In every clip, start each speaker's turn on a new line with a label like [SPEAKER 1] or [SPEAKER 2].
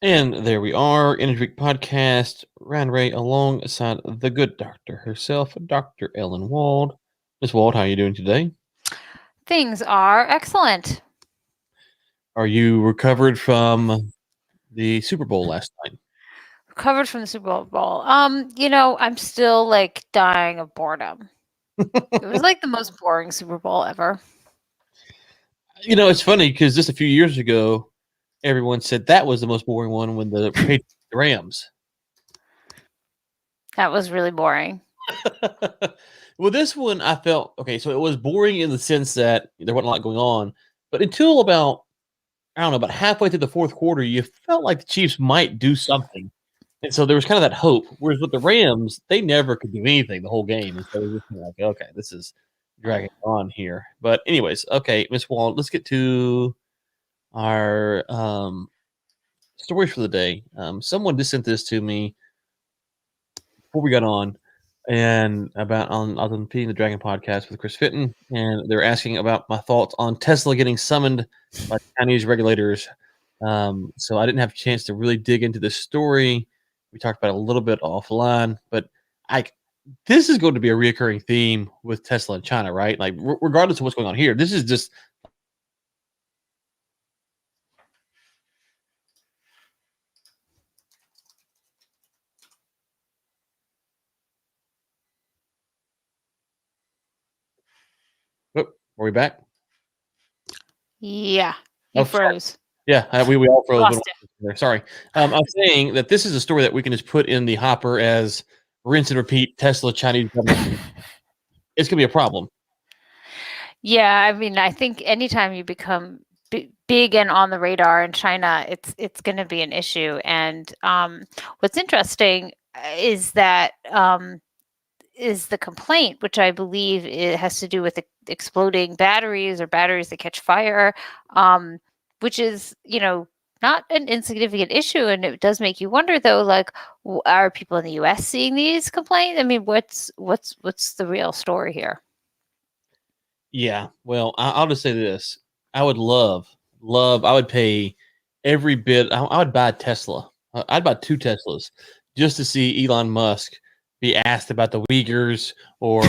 [SPEAKER 1] And there we are, Energy Week Podcast, Ryan Ray alongside the good doctor herself, Dr. Ellen Wald. Miss Wald, how are you doing today?
[SPEAKER 2] Things are excellent.
[SPEAKER 1] Are you recovered from the Super Bowl last night?
[SPEAKER 2] Recovered from the Super Bowl. I'm still like dying of boredom. It was like the most boring Super Bowl ever.
[SPEAKER 1] It's funny because just a few years ago, everyone said that was the most boring one when the Patriots beat the Rams.
[SPEAKER 2] That was really boring.
[SPEAKER 1] Well, this one I felt okay. So it was boring in the sense that there wasn't a lot going on, but until about I don't know, about halfway through the fourth quarter, you felt like the Chiefs might do something. And so there was kind of that hope. Whereas with the Rams, they never could do anything the whole game. And so it was just kinda like, okay, this is dragging on here. But anyways, okay, Miss Wall, let's get to our stories for the day. Someone just sent this to me before we got on and about on I was on Feeding the Dragon podcast with Chris Fitton, and they're asking about my thoughts on Tesla getting summoned by Chinese regulators. So I didn't have a chance to really dig into this story. We talked about it a little bit offline, but I this is going to be a reoccurring theme with Tesla and China, right? Like regardless of what's going on here, this is just oh, are we back?
[SPEAKER 2] Yeah,
[SPEAKER 1] Oh,
[SPEAKER 2] you
[SPEAKER 1] sorry.
[SPEAKER 2] froze.
[SPEAKER 1] Yeah, we all froze
[SPEAKER 2] Lost
[SPEAKER 1] when
[SPEAKER 2] it.
[SPEAKER 1] there. Sorry. I'm saying that this is a story that we can just put in the hopper as rinse and repeat Tesla Chinese government. It's gonna be a problem.
[SPEAKER 2] Yeah, I mean, I think anytime you become big and on the radar in China, it's going to be an issue. And what's interesting is the complaint, which I believe it has to do with exploding batteries or batteries that catch fire, which is, not an insignificant issue. And it does make you wonder, though, like, are people in the U.S. seeing these complaints? I mean, what's the real story here?
[SPEAKER 1] Yeah. Well, I'll just say this: I would love. I would pay every bit. I would buy a Tesla. I'd buy 2 Teslas just to see Elon Musk be asked about the Uyghurs or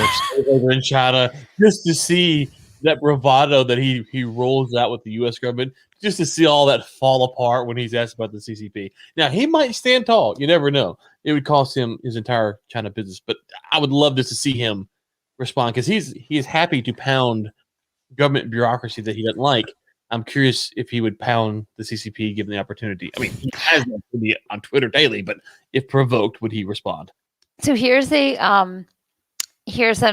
[SPEAKER 1] over in China, just to see that bravado that he rolls out with the U.S. government, just to see all that fall apart when he's asked about the CCP. Now he might stand tall. You never know. It would cost him his entire China business, but I would love just to see him respond because he is happy to pound government bureaucracy that he doesn't like. I'm curious if he would pound the CCP given the opportunity. I mean, he has on Twitter daily, but if provoked, would he respond?
[SPEAKER 2] So here's an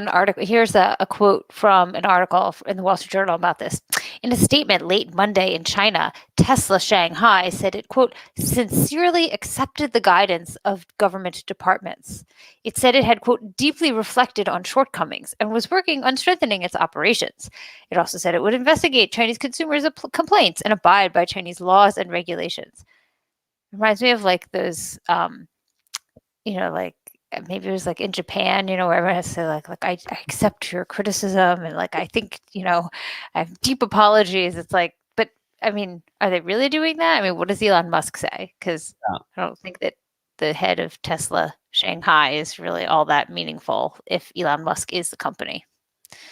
[SPEAKER 2] article. Here's a quote from an article in the Wall Street Journal about this. In a statement late Monday in China, Tesla Shanghai said it, quote, sincerely accepted the guidance of government departments. It said it had, quote, deeply reflected on shortcomings and was working on strengthening its operations. It also said it would investigate Chinese consumers' complaints and abide by Chinese laws and regulations. It reminds me of like those, like maybe it was like in Japan, where everyone has to say I accept your criticism and like I think, I have deep apologies. It's like, but I mean, are they really doing that? I mean, what does Elon Musk say? Because
[SPEAKER 1] Yeah.
[SPEAKER 2] I don't think that the head of Tesla Shanghai is really all that meaningful if Elon Musk is the company.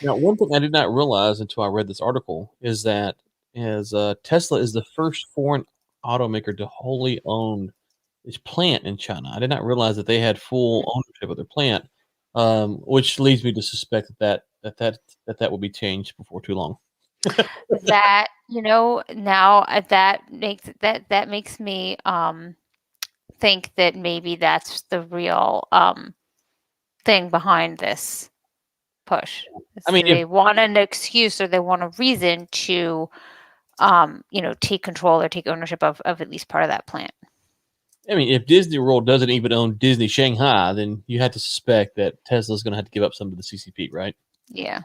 [SPEAKER 1] Now, one thing I did not realize until I read this article is that Tesla is the first foreign automaker to wholly own its plant in China. I did not realize that they had full ownership of their plant, which leads me to suspect that will be changed before too long.
[SPEAKER 2] That, now that makes me think that maybe that's the real thing behind this push.
[SPEAKER 1] I mean,
[SPEAKER 2] They want an excuse or they want a reason to take control or take ownership of at least part of that plant.
[SPEAKER 1] if Disney World doesn't even own Disney Shanghai, then you have to suspect that Tesla's going to have to give up some to the CCP, right?
[SPEAKER 2] Yeah.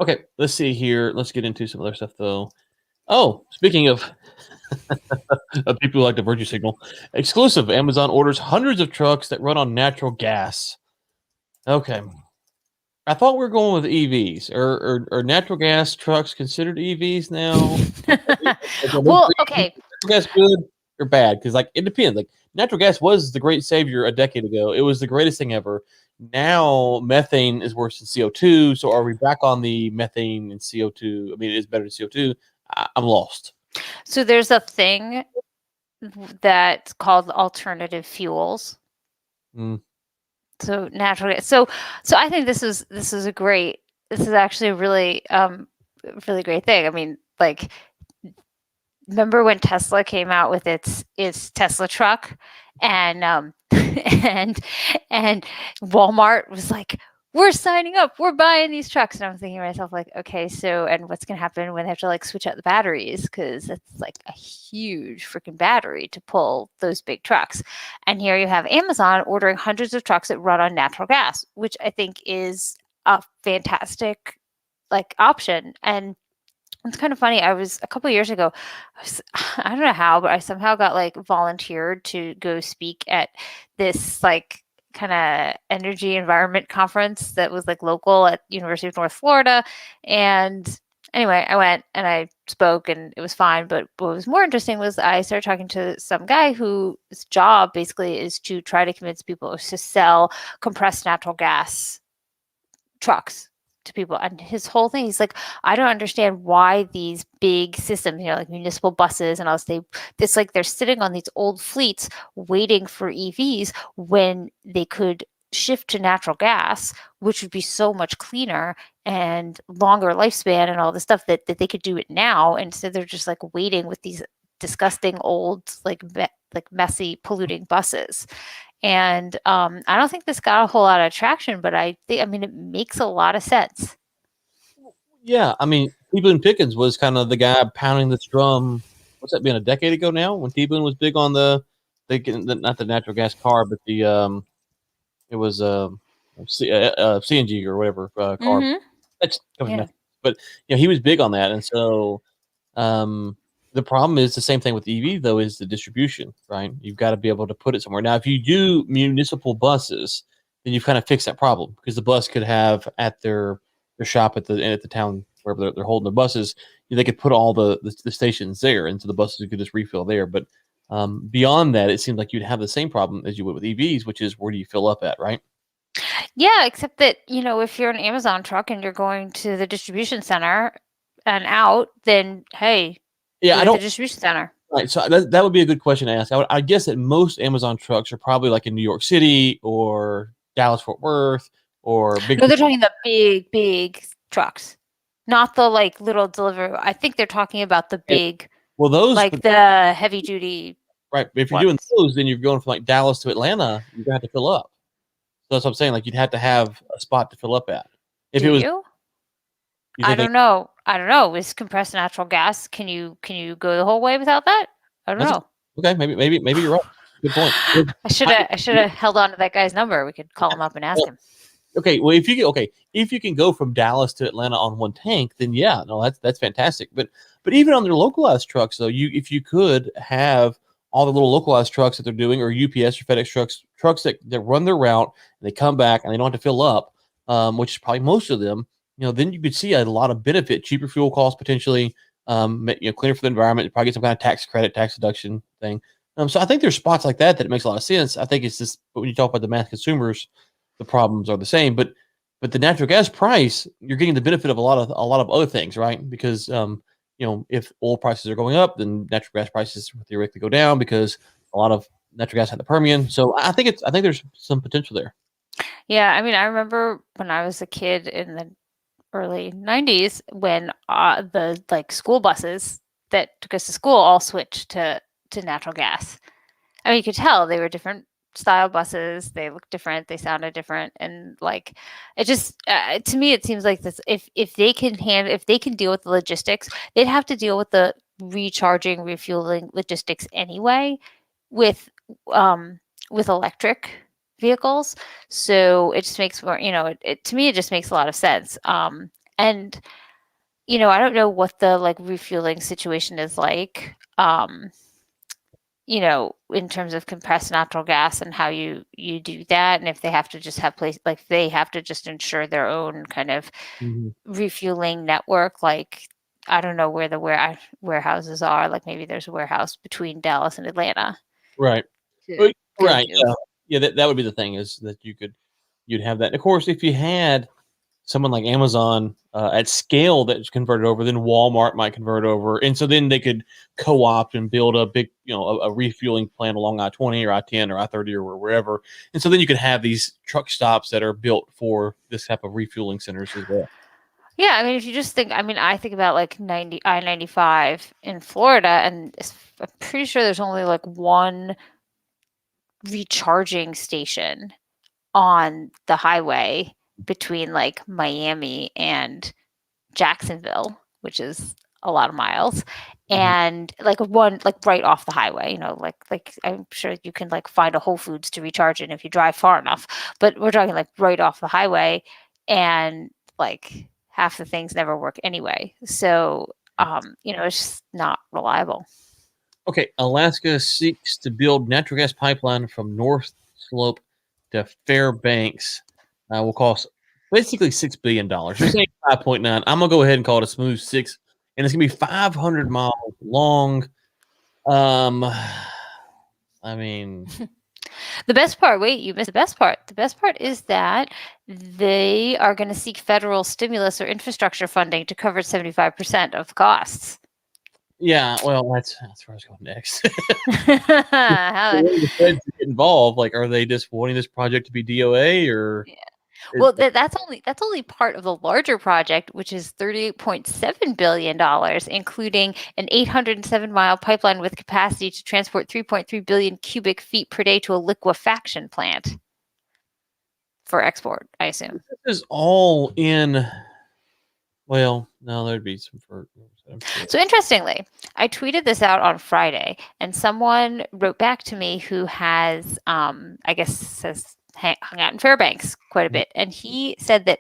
[SPEAKER 1] Okay, let's see here. Let's get into some other stuff, though. Oh, speaking of, of people who like the virtue signal, exclusive Amazon orders hundreds of trucks that run on natural gas. Okay. I thought we were going with EVs. Are natural gas trucks considered EVs now?
[SPEAKER 2] Well, okay.
[SPEAKER 1] That's good. or bad? Because like it depends. Like natural gas was the great savior a decade ago. It was the greatest thing ever. Now methane is worse than CO2. So are we back on the methane and CO2? I mean, it's better than CO2. I'm lost.
[SPEAKER 2] So there's a thing that's called alternative fuels.
[SPEAKER 1] Mm.
[SPEAKER 2] So natural gas. So I think this is actually a really really great thing. I mean, like, remember when Tesla came out with its Tesla truck, and and Walmart was like, we're signing up, we're buying these trucks. And I'm thinking to myself, like, okay, so, and what's going to happen when they have to like switch out the batteries? Because it's like a huge freaking battery to pull those big trucks. And here you have Amazon ordering hundreds of trucks that run on natural gas, which I think is a fantastic like option. And it's kind of funny. I was a couple of years ago, I don't know how, but I somehow got like volunteered to go speak at this like kind of energy environment conference that was like local at University of North Florida. And anyway, I went and I spoke and it was fine. But what was more interesting was I started talking to some guy whose job basically is to try to convince people to sell compressed natural gas trucks to people. And his whole thing, he's like, I don't understand why these big systems, like municipal buses and all this, it's like they're sitting on these old fleets waiting for EVs when they could shift to natural gas, which would be so much cleaner and longer lifespan and all the stuff that they could do it now. And so they're just like waiting with these disgusting old, like messy, polluting buses. And I don't think this got a whole lot of traction, but I mean, it makes a lot of sense.
[SPEAKER 1] Yeah, I mean, T. Boone Pickens was kind of the guy pounding this drum. What's that been, a decade ago now? When T. Boone was big on the not the natural gas car, but the it was CNG or whatever car.
[SPEAKER 2] Mm-hmm.
[SPEAKER 1] That's but he was big on that, and so the problem is the same thing with EV though, is the distribution, right? You've got to be able to put it somewhere. Now, if you do municipal buses, then you've kind of fixed that problem, because the bus could have at their shop at the town wherever they're holding their buses, they could put all the stations there, and so the buses could just refill there. But beyond that, it seems like you'd have the same problem as you would with EVs, which is where do you fill up at, right?
[SPEAKER 2] Yeah, except that, if you're an Amazon truck and you're going to the distribution center and out, then hey,
[SPEAKER 1] yeah, I don't.
[SPEAKER 2] The distribution center.
[SPEAKER 1] Right, so that would be a good question to ask. I guess that most Amazon trucks are probably like in New York City or Dallas Fort Worth or big.
[SPEAKER 2] No, they're talking the big trucks, not the like little delivery. I think they're talking about the big.
[SPEAKER 1] Well, those
[SPEAKER 2] like the heavy duty.
[SPEAKER 1] Right. If you're doing those, then you're going from like Dallas to Atlanta. You're gonna have to fill up. So that's what I'm saying. Like, you'd have to have a spot to fill up at. If
[SPEAKER 2] Do
[SPEAKER 1] it was,
[SPEAKER 2] you? I don't know. Is compressed natural gas? Can you go the whole way without that? I don't know.
[SPEAKER 1] Okay, maybe you're right. Good point.
[SPEAKER 2] I should have held on to that guy's number. We could call him up and ask him.
[SPEAKER 1] Okay, well, if you can go from Dallas to Atlanta on one tank, then yeah, no, that's fantastic. But even on their localized trucks, though, if you could have all the little localized trucks that they're doing, or UPS or FedEx trucks that run their route and they come back and they don't have to fill up, which is probably most of them. Then you could see a lot of benefit, cheaper fuel costs potentially, cleaner for the environment. You probably get some kind of tax credit, tax deduction thing. So I think there's spots like that it makes a lot of sense. I think it's just, when you talk about the mass consumers, the problems are the same. But the natural gas price, you're getting the benefit of a lot of other things, right? Because if oil prices are going up, then natural gas prices theoretically go down, because a lot of natural gas in the Permian. So I think there's some potential there.
[SPEAKER 2] Yeah, I mean, I remember when I was a kid in the early 90s when the like school buses that took us to school all switched to natural gas. I mean, you could tell they were different style buses. They looked different. They sounded different. And like, it just, to me, it seems like this, if they can deal with the logistics, they'd have to deal with the recharging, refueling logistics anyway with electric vehicles. So it just makes more, to me, it just makes a lot of sense. And, I don't know what the like refueling situation is like, in terms of compressed natural gas and how you do that. And if they have to just have they have to just ensure their own kind of refueling network. Like, I don't know where the warehouses are. Like maybe there's a warehouse between Dallas and Atlanta.
[SPEAKER 1] Right.
[SPEAKER 2] to go
[SPEAKER 1] Right.
[SPEAKER 2] to.
[SPEAKER 1] Yeah. Yeah. That would be the thing, is that you'd have that. And of course, if you had someone like Amazon at scale that's converted over, then Walmart might convert over, and so then they could co-opt and build a big, a refueling plant along I-20 or I-10 or I-30 or wherever. And so then you could have these truck stops that are built for this type of refueling centers as well.
[SPEAKER 2] Yeah, I mean, if you just think, I think about like I-95 in Florida, and I'm pretty sure there's only like one recharging station on the highway between like Miami and Jacksonville, which is a lot of miles, and like one like right off the highway, like I'm sure you can like find a Whole Foods to recharge in if you drive far enough, but we're talking like right off the highway, and like half the things never work anyway. So it's just not reliable.
[SPEAKER 1] Okay, Alaska seeks to build natural gas pipeline from North Slope to Fairbanks. Will cost basically $6 billion. They're saying 5.9. I'm gonna go ahead and call it a smooth 6, and it's gonna be 500 miles long. I mean,
[SPEAKER 2] The best part, wait, you missed the best part. The best part is that they are going to seek federal stimulus or infrastructure funding to cover 75% of the costs.
[SPEAKER 1] yeah, well, that's where I was going next.
[SPEAKER 2] How-
[SPEAKER 1] The feds get involved. Like, are they just wanting this project to be DOA, or?
[SPEAKER 2] Yeah. Well, that's only part of the larger project, which is $38.7 billion, including an 807-mile pipeline with capacity to transport 3.3 billion cubic feet per day to a liquefaction plant for export, I assume.
[SPEAKER 1] This is all in. Well, no, there'd be some for.
[SPEAKER 2] So interestingly, I tweeted this out on Friday, and someone wrote back to me who has, I guess, hung out in Fairbanks quite a bit, and he said that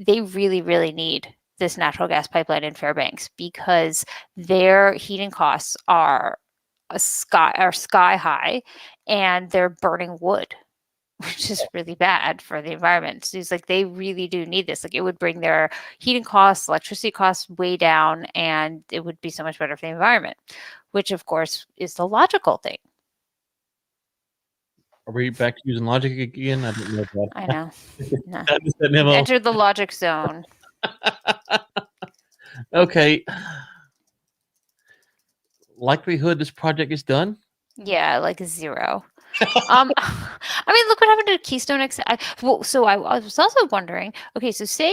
[SPEAKER 2] they really, really need this natural gas pipeline in Fairbanks because their heating costs are sky high, and they're burning wood, which is really bad for the environment. So he's like, they really do need this. Like, it would bring their heating costs, electricity costs way down, and it would be so much better for the environment, which of course is the logical thing.
[SPEAKER 1] Are we back to using logic again? I don't know that.
[SPEAKER 2] I know. No.
[SPEAKER 1] I just said memo.
[SPEAKER 2] Enter the logic zone.
[SPEAKER 1] Okay. Likelihood this project is done?
[SPEAKER 2] Yeah, like 0. I mean, look what happened to Keystone XL. So I was also wondering, okay, so say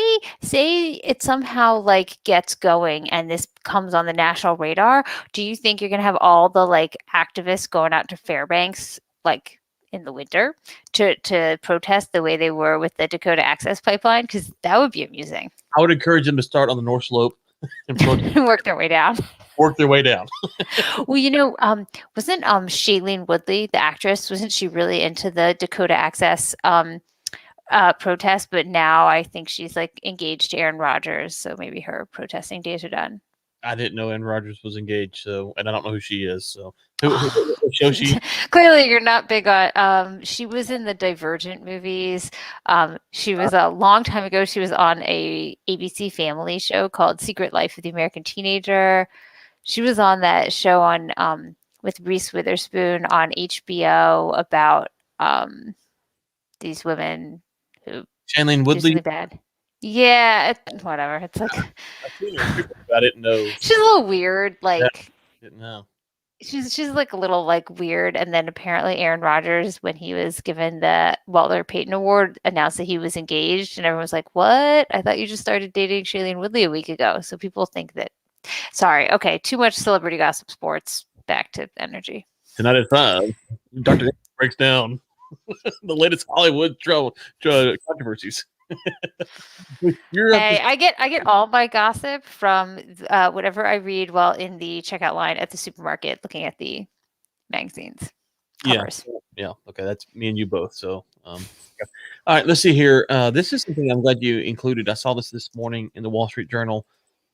[SPEAKER 2] it somehow like gets going and this comes on the national radar. Do you think you're gonna have all the like activists going out to Fairbanks like in the winter to protest the way they were with the Dakota Access Pipeline? Because that would be amusing.
[SPEAKER 1] I would encourage them to start on the North Slope and
[SPEAKER 2] Work their way down.
[SPEAKER 1] work their way down.
[SPEAKER 2] Well, wasn't Shailene Woodley, the actress, wasn't she really into the Dakota Access protest? But now I think she's like engaged to Aaron Rodgers, so maybe her protesting days are done.
[SPEAKER 1] I didn't know Aaron Rodgers was engaged, and I don't know who she is. So, who show she?
[SPEAKER 2] Clearly, you're not big on. She was in the Divergent movies. She was a long time ago. She was on a ABC Family show called Secret Life of the American Teenager. She was on that show on with Reese Witherspoon on HBO about these women who
[SPEAKER 1] Shailene
[SPEAKER 2] do
[SPEAKER 1] Woodley.
[SPEAKER 2] something bad. Yeah, whatever. It's like
[SPEAKER 1] I didn't know.
[SPEAKER 2] she's a little weird. Like
[SPEAKER 1] Didn't know.
[SPEAKER 2] she's like a little like weird. And then apparently Aaron Rodgers, when he was given the Walter Payton Award, announced that he was engaged, and everyone was like, "What? I thought you just started dating Shailene Woodley a week ago." So people think that. Sorry. Okay. Too much celebrity gossip sports. Back to energy.
[SPEAKER 1] Tonight at 5, Dr. breaks down the latest Hollywood controversies.
[SPEAKER 2] Hey, I get all my gossip from whatever I read while in the checkout line at the supermarket looking at the magazines. Covers.
[SPEAKER 1] Yeah. Okay. That's me and you both. So, all right, let's see here. This is something I'm glad you included. I saw this morning in the Wall Street Journal.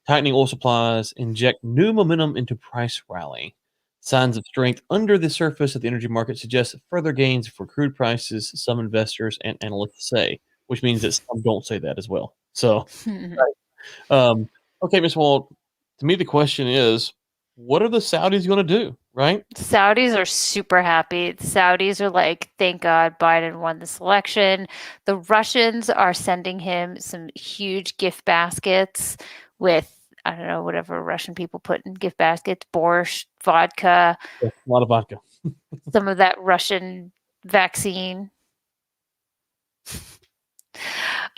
[SPEAKER 1] Tightening oil supplies inject new momentum into price rally. Signs of strength under the surface of the energy market suggest further gains for crude prices, some investors and analysts say, which means that some don't say that as well. So, okay, Ms. Wald, to me, the question is, what are the Saudis going to do? Right?
[SPEAKER 2] Saudis are super happy. The Saudis are like, thank God Biden won this election. The Russians are sending him some huge gift baskets with, I don't know, whatever Russian people put in gift baskets, borscht, vodka,
[SPEAKER 1] Yeah, a lot of vodka.
[SPEAKER 2] some of that Russian vaccine.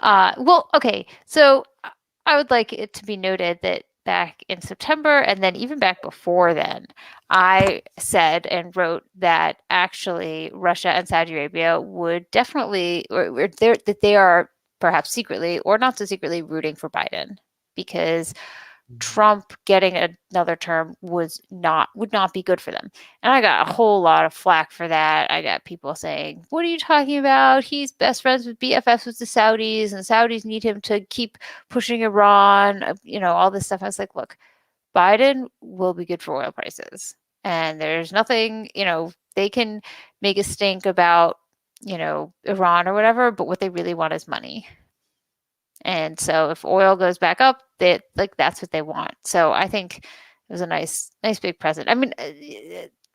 [SPEAKER 2] Well, okay. So I would like it to be noted that back in September and then even back before then, I said and wrote that actually Russia and Saudi Arabia would definitely, or that they are perhaps secretly or not so secretly rooting for Biden because Trump getting another term would not be good for them. And I got a whole lot of flack for that. I got people saying, "What are you talking about? He's best friends with BFFs with the Saudis, and Saudis need him to keep pushing Iran." All this stuff. I was like, "Look, Biden will be good for oil prices, and there's nothing. They can make a stink about Iran or whatever, but what they really want is money." And so if oil goes back up, that's what they want. So I think it was a nice big present. I mean,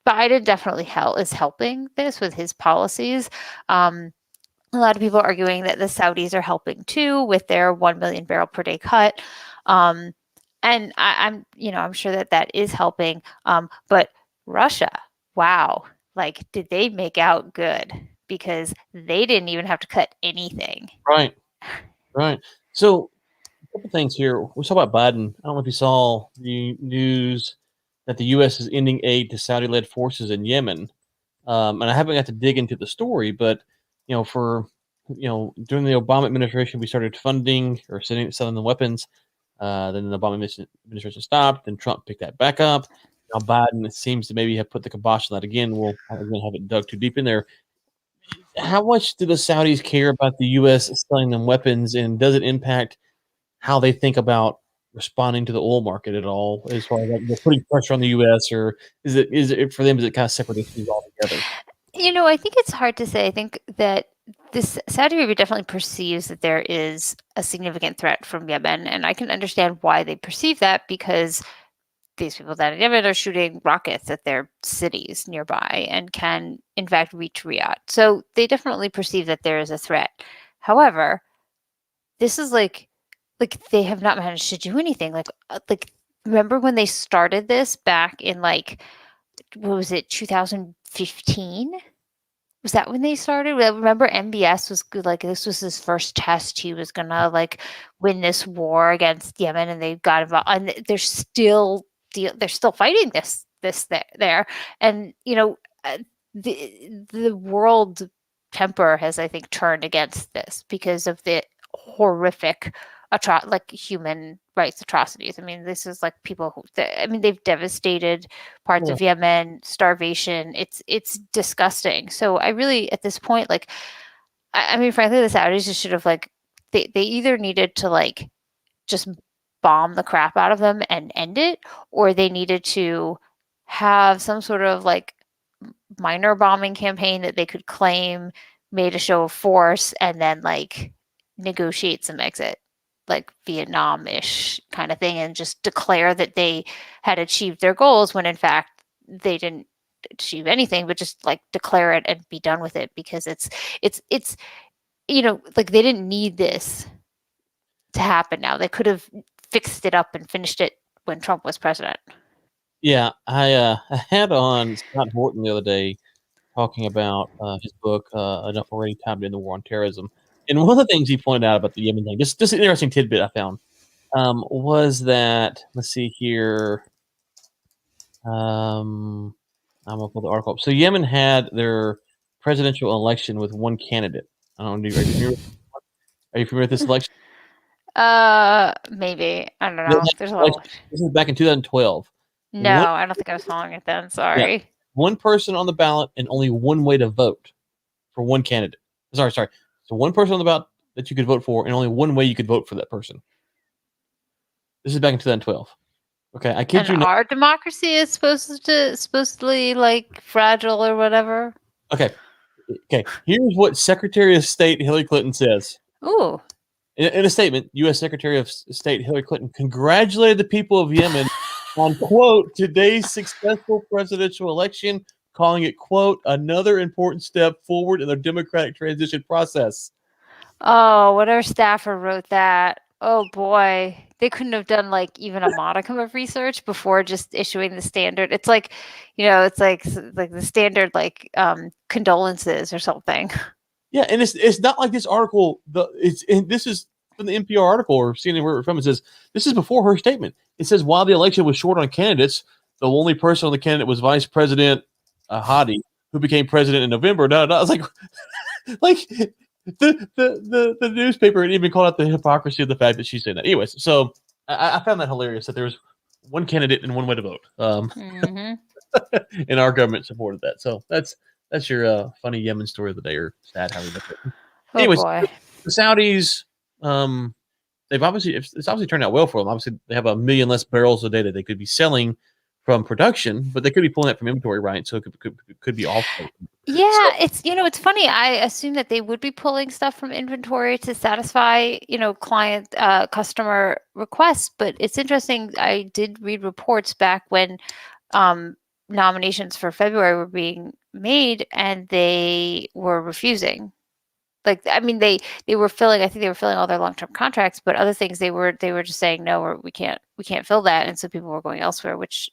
[SPEAKER 2] Biden definitely is helping this with his policies. A lot of people are arguing that the Saudis are helping too with their 1 million barrel per day cut. And I'm sure that is helping. But Russia, wow, like did they make out good? Because they didn't even have to cut anything.
[SPEAKER 1] Right. So, a couple things here. We talk about Biden. I don't know if you saw the news that the U.S. is ending aid to Saudi-led forces in Yemen. And I haven't got to dig into the story, but during the Obama administration, we started funding or selling them weapons. Then the Obama administration stopped. Then Trump picked that back up. Now Biden seems to maybe have put the kibosh on that again. We'll have it dug too deep in there. How much do the Saudis care about the U.S. selling them weapons, and does it impact how they think about responding to the oil market at all, as far as like putting pressure on the U.S., or is it for them? Is it kind of separate issues altogether?
[SPEAKER 2] I think it's hard to say. I think that this Saudi Arabia definitely perceives that there is a significant threat from Yemen, and I can understand why they perceive that because these people down in Yemen are shooting rockets at their cities nearby and can, in fact, reach Riyadh. So they definitely perceive that there is a threat. However, this is like they have not managed to do anything. Like remember when they started this back in what was it, 2015? Was that when they started? Remember MBS was good. Like this was his first test. He was gonna win this war against Yemen, and they got involved. And they're still fighting this there. And the world temper has, I think, turned against this because of the horrific human rights atrocities. I mean, this is people they've devastated parts of Yemen, starvation. It's disgusting. So I really, at this point, frankly, the Saudis just should have they either needed to just bomb the crap out of them and end it, or they needed to have some sort of minor bombing campaign that they could claim made a show of force and then negotiate some exit, Vietnam-ish kind of thing, and just declare that they had achieved their goals when in fact they didn't achieve anything, but just declare it and be done with it, because it's they didn't need this to happen now. They could have fixed it up and finished it when Trump was president.
[SPEAKER 1] Yeah, I had on Scott Horton the other day talking about his book, Enough Already, Time to End the War on Terrorism. And one of the things he pointed out about the Yemen thing, just an interesting tidbit I found, was that, let's see here, I'm going to pull the article up. So Yemen had their presidential election with one candidate. I don't know, are you familiar with this election?
[SPEAKER 2] Maybe. I don't know. There's a lot.
[SPEAKER 1] This is back in 2012.
[SPEAKER 2] No, I don't think I was following it then. Sorry.
[SPEAKER 1] Yeah. One person on the ballot and only one way to vote for one candidate. Sorry. So one person on the ballot that you could vote for, and only one way you could vote for that person. This is back in 2012. Okay, I kid you not.
[SPEAKER 2] Our democracy is supposedly fragile or whatever.
[SPEAKER 1] Okay. Here's what Secretary of State Hillary Clinton says.
[SPEAKER 2] Ooh.
[SPEAKER 1] In a statement, U.S. Secretary of State Hillary Clinton congratulated the people of Yemen on, quote, today's successful presidential election, calling it, quote, another important step forward in the democratic transition process.
[SPEAKER 2] Oh, whatever staffer wrote that. Oh boy, they couldn't have done like even a modicum of research before just issuing the standard. It's like, it's like the standard like condolences or something.
[SPEAKER 1] Yeah, and it's not like this article. This is from the NPR article or CNN where from. It says this is before her statement. It says while the election was short on candidates, the only person on the candidate was Vice President Hadi, who became president in November. No, I was like the newspaper had even called out the hypocrisy of the fact that she's saying that. Anyways, so I found that hilarious that there was one candidate and one way to vote.
[SPEAKER 2] Mm-hmm.
[SPEAKER 1] And our government supported that. So that's your funny Yemen story of the day, or sad how we look at it.
[SPEAKER 2] Oh
[SPEAKER 1] Anyways,
[SPEAKER 2] boy.
[SPEAKER 1] the Saudis, they've obviously it's obviously turned out well for them. Obviously, they have 1 million less barrels a day that they could be selling from production, but they could be pulling that from inventory, right? So it could be off.
[SPEAKER 2] Yeah,
[SPEAKER 1] So,
[SPEAKER 2] it's funny. I assume that they would be pulling stuff from inventory to satisfy, client customer requests, but it's interesting. I did read reports back when nominations for February were being made and they were refusing. Like, I mean, they were filling. I think they were filling all their long-term contracts, but other things they were just saying no, or we can't fill that, and so people were going elsewhere, which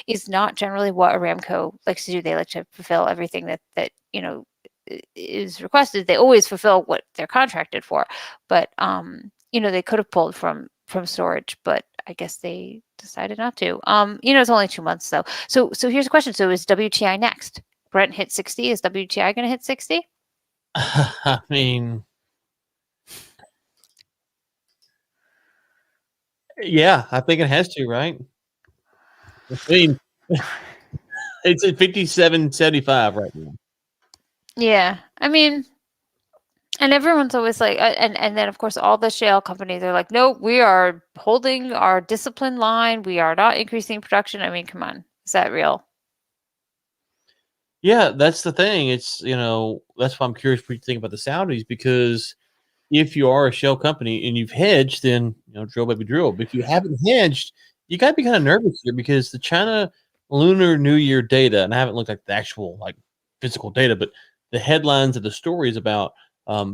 [SPEAKER 2] is not generally what Aramco likes to do. They like to fulfill everything that is requested. They always fulfill what they're contracted for, but they could have pulled from storage, but I guess they decided not to. It's only 2 months though. So here's a question. So is WTI next? Brent hit 60. Is WTI going to hit 60?
[SPEAKER 1] I mean, yeah, I think it has to, right? I mean, it's at 57.75 right now.
[SPEAKER 2] Yeah, I mean, and everyone's always like, and then of course all the shale companies are like, no, we are holding our discipline line. We are not increasing production. I mean, come on, is that real?
[SPEAKER 1] Yeah, that's the thing. It's that's why I'm curious what you think about the Saudis, because if you are a shell company and you've hedged, then drill baby drill. But if you haven't hedged, you got to be kind of nervous here because the China Lunar New Year data, and I haven't looked at the actual like physical data, but the headlines of the stories about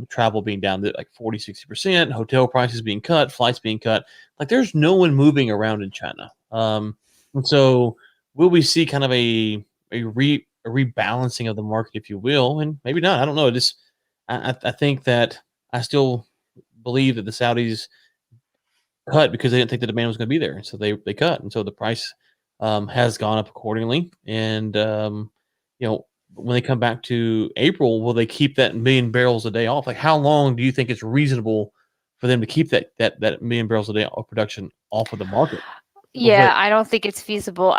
[SPEAKER 1] travel being down to like 40-60%, hotel prices being cut, flights being cut. Like there's no one moving around in China. And so will we see kind of a rebalancing of the market, if you will, and maybe not. I don't know. I think that I still believe that the Saudis cut because they didn't think the demand was going to be there, so they cut, and so the price has gone up accordingly. And when they come back to April, will they keep that 1 million barrels a day off? Like, how long do you think it's reasonable for them to keep that 1 million barrels a day of production off of the market?
[SPEAKER 2] Yeah, I don't think it's feasible.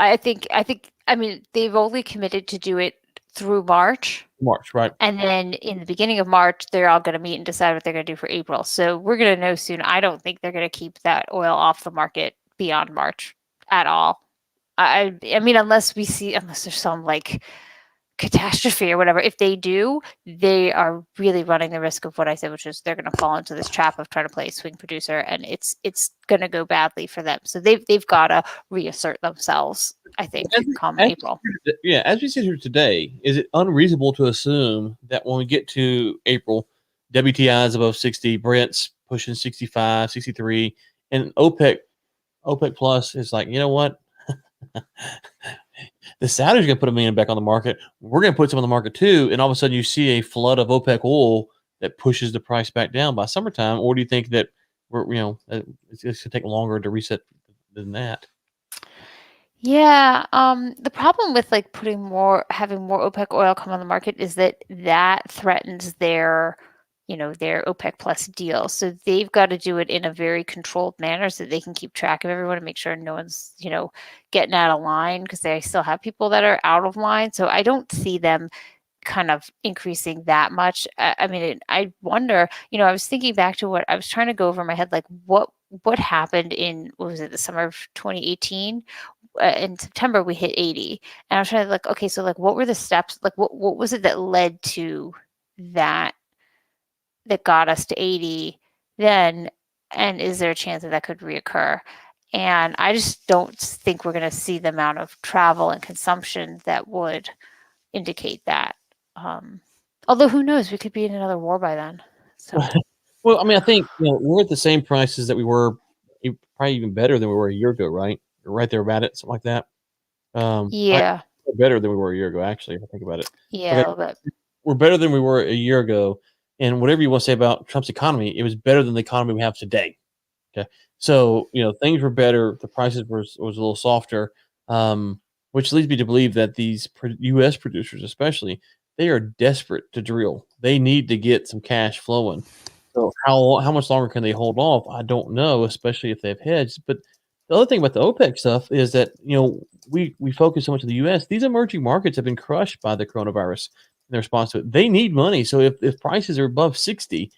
[SPEAKER 2] I mean, they've only committed to do it through March.
[SPEAKER 1] March, right?
[SPEAKER 2] And then in the beginning of March, they're all going to meet and decide what they're going to do for April. So we're going to know soon. I don't think they're going to keep that oil off the market beyond March at all. I mean, unless there's some like catastrophe or whatever. If they do, they are really running the risk of what I said, which is they're going to fall into this trap of trying to play swing producer, and it's going to go badly for them. So they've got to reassert themselves, I think, come April.
[SPEAKER 1] Yeah, as we sit here today, is it unreasonable to assume that when we get to April, WTI is above 60, Brent's pushing 65, 63, and OPEC Plus is like, you know what? The Saudis are going to put $1 million back on the market. We're going to put some on the market too, and all of a sudden you see a flood of OPEC oil that pushes the price back down by summertime. Or do you think that it's going to take longer to reset than that?
[SPEAKER 2] Yeah, the problem with like having more OPEC oil come on the market is that threatens their OPEC Plus deal. So they've got to do it in a very controlled manner so they can keep track of everyone and make sure no one's, getting out of line, because they still have people that are out of line. So I don't see them kind of increasing that much. I mean, I wonder, I was thinking back to what I was trying to go over in my head, like what happened in, what was it, the summer of 2018? In September we hit 80, and I was trying to like, okay, so like what were the steps, like what was it that led to that got us to 80 then, and is there a chance that could reoccur? And I just don't think we're going to see the amount of travel and consumption that would indicate that. Although who knows, we could be in another war by then. So
[SPEAKER 1] Well, I mean, I think we're at the same prices that we were, probably even better than we were a year ago, right? We're right there about it, something like that.
[SPEAKER 2] yeah,
[SPEAKER 1] Better than we were a year ago, actually, if I think about it.
[SPEAKER 2] yeah,
[SPEAKER 1] Okay,
[SPEAKER 2] a little bit.
[SPEAKER 1] we're better than we were a year ago, and whatever you want to say about Trump's economy, it was better than the economy we have today. Okay, so things were better. The prices was a little softer, which leads me to believe that these U.S. producers, especially, they are desperate to drill. They need to get some cash flowing. So how much longer can they hold off? I don't know, especially if they've hedged. But the other thing about the OPEC stuff is that we focus so much on the U.S. These emerging markets have been crushed by the coronavirus in their response to it. They need money. So if prices are above 60,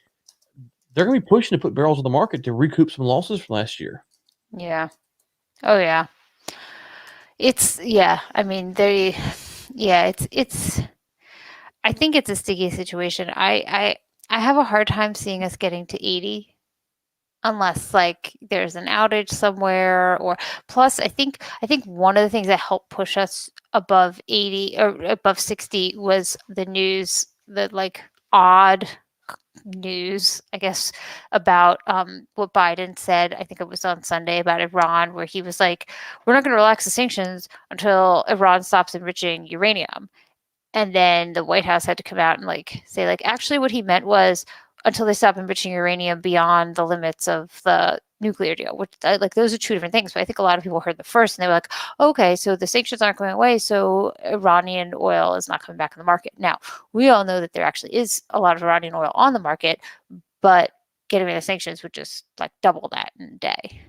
[SPEAKER 1] they're going to be pushing to put barrels on the market to recoup some losses from last year.
[SPEAKER 2] Yeah. Oh yeah. I mean, it's I think it's a sticky situation. I have a hard time seeing us getting to 80 unless like there's an outage somewhere, or plus I think one of the things that helped push us above 80 or above 60 was the news, the like odd news, I guess, about what Biden said. I think it was on Sunday about Iran, where he was like, we're not going to relax the sanctions until Iran stops enriching uranium. And then the White House had to come out and like say, like, actually what he meant was until they stop enriching uranium beyond the limits of the nuclear deal, which like those are two different things. But I think a lot of people heard the first and they were like, okay, so the sanctions aren't going away, so Iranian oil is not coming back in the market. Now, we all know that there actually is a lot of Iranian oil on the market, but getting rid of the sanctions would just like double that in a day.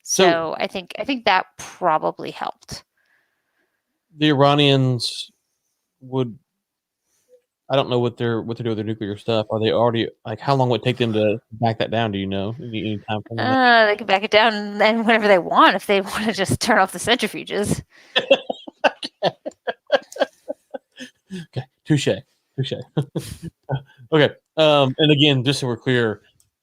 [SPEAKER 2] So I think that probably helped.
[SPEAKER 1] The Iranians would, I don't know what they're doing with their nuclear stuff. Are they already, like, how long would it take them to back that down? Do you know? Any time frame on that?
[SPEAKER 2] They can back it down and then whenever they want, if they want to just turn off the centrifuges.
[SPEAKER 1] Okay, touche. Okay, and again, just so we're clear,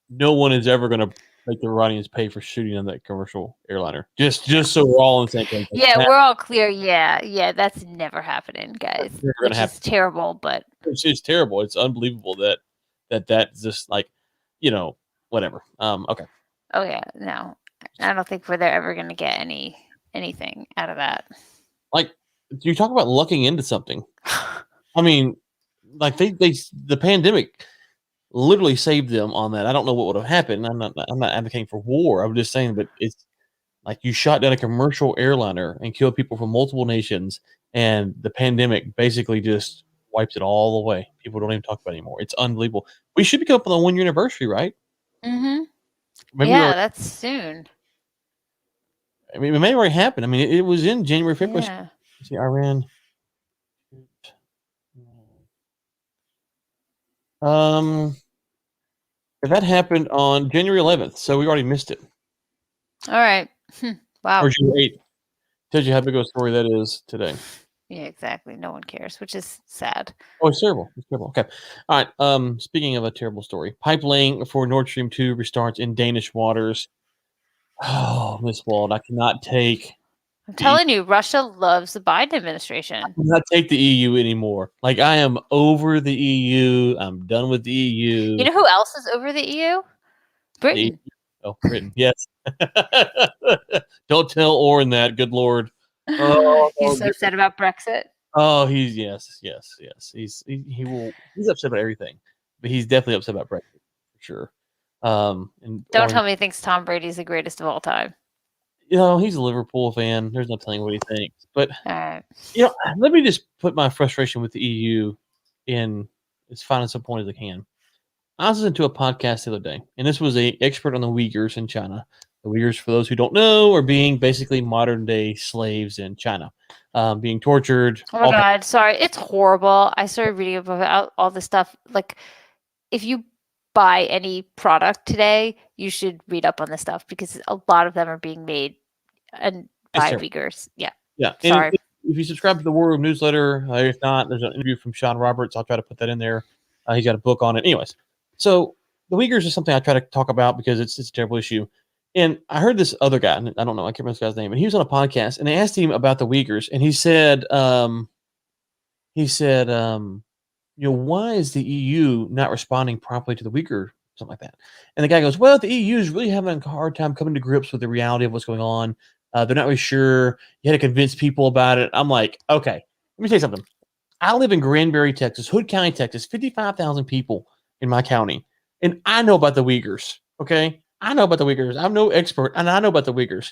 [SPEAKER 1] no one is ever going to make the Iranians pay for shooting on that commercial airliner. Just so we're all on the same page.
[SPEAKER 2] Yeah, we're all clear. Yeah, that's never happening, guys. Which is terrible, but
[SPEAKER 1] it's terrible. It's unbelievable that's just like, whatever. Okay.
[SPEAKER 2] Oh yeah, no, I don't think they're ever going to get anything out of that.
[SPEAKER 1] Like, you talk about lucking into something. I mean, like the pandemic literally saved them on that. I don't know what would have happened. I'm not advocating for war. I'm just saying, but it's like you shot down a commercial airliner and killed people from multiple nations, and the pandemic basically just wipes it all away. People don't even talk about it anymore. It's unbelievable. We should be coming up on the 1 year anniversary, right?
[SPEAKER 2] Mm-hmm. Yeah, that's soon.
[SPEAKER 1] I mean, it may already happen. I mean, it was in January, February.
[SPEAKER 2] Yeah.
[SPEAKER 1] See, Iran. That happened on January 11th, so we already missed it.
[SPEAKER 2] All right. Wow.
[SPEAKER 1] Or January 8th. Tells you how big of a story that is today.
[SPEAKER 2] Yeah, exactly. No one cares, which is sad.
[SPEAKER 1] Oh, it's terrible. It's terrible. Okay. All right. Speaking of a terrible story, pipe laying for Nord Stream 2 restarts in Danish waters. Oh, Miss Wald, I cannot take.
[SPEAKER 2] I'm telling you, Russia loves the Biden administration.
[SPEAKER 1] I cannot take the EU anymore. Like, I am over the EU. I'm done with the EU.
[SPEAKER 2] You know who else is over the EU? Britain.
[SPEAKER 1] Britain. Yes. Don't tell Orrin that. Good Lord.
[SPEAKER 2] He's so upset about Brexit.
[SPEAKER 1] Oh, he's yes. He's upset about everything, but he's definitely upset about Brexit for sure. And
[SPEAKER 2] don't tell me he thinks Tom Brady's the greatest of all time.
[SPEAKER 1] He's a Liverpool fan. There's no telling what he thinks. But let me just put my frustration with the EU in as finest a point as I can. I was listening to a podcast the other day, and this was an expert on the Uyghurs in China. The Uyghurs, for those who don't know, are being basically modern-day slaves in China, being tortured.
[SPEAKER 2] Oh, my God. Sorry. It's horrible. I started reading about all this stuff. Like, if you buy any product today, you should read up on this stuff because a lot of them are being made by Uyghurs. Yeah. Sorry.
[SPEAKER 1] If you subscribe to the War Room newsletter, if not, there's an interview from Sean Roberts. I'll try to put that in there. He's got a book on it. Anyways, so the Uyghurs is something I try to talk about because it's a terrible issue. And I heard this other guy, and I don't know, I can't remember this guy's name, and he was on a podcast, and they asked him about the Uyghurs, and he said, why is the EU not responding properly to the Uyghur, something like that? And the guy goes, well, the EU is really having a hard time coming to grips with the reality of what's going on. They're not really sure. You had to convince people about it. I'm like, okay, let me tell you something. I live in Granbury, Texas, Hood County, Texas, 55,000 people in my county, and I know about the Uyghurs, okay? I know about the Uyghurs. I'm no expert, and I know about the Uyghurs.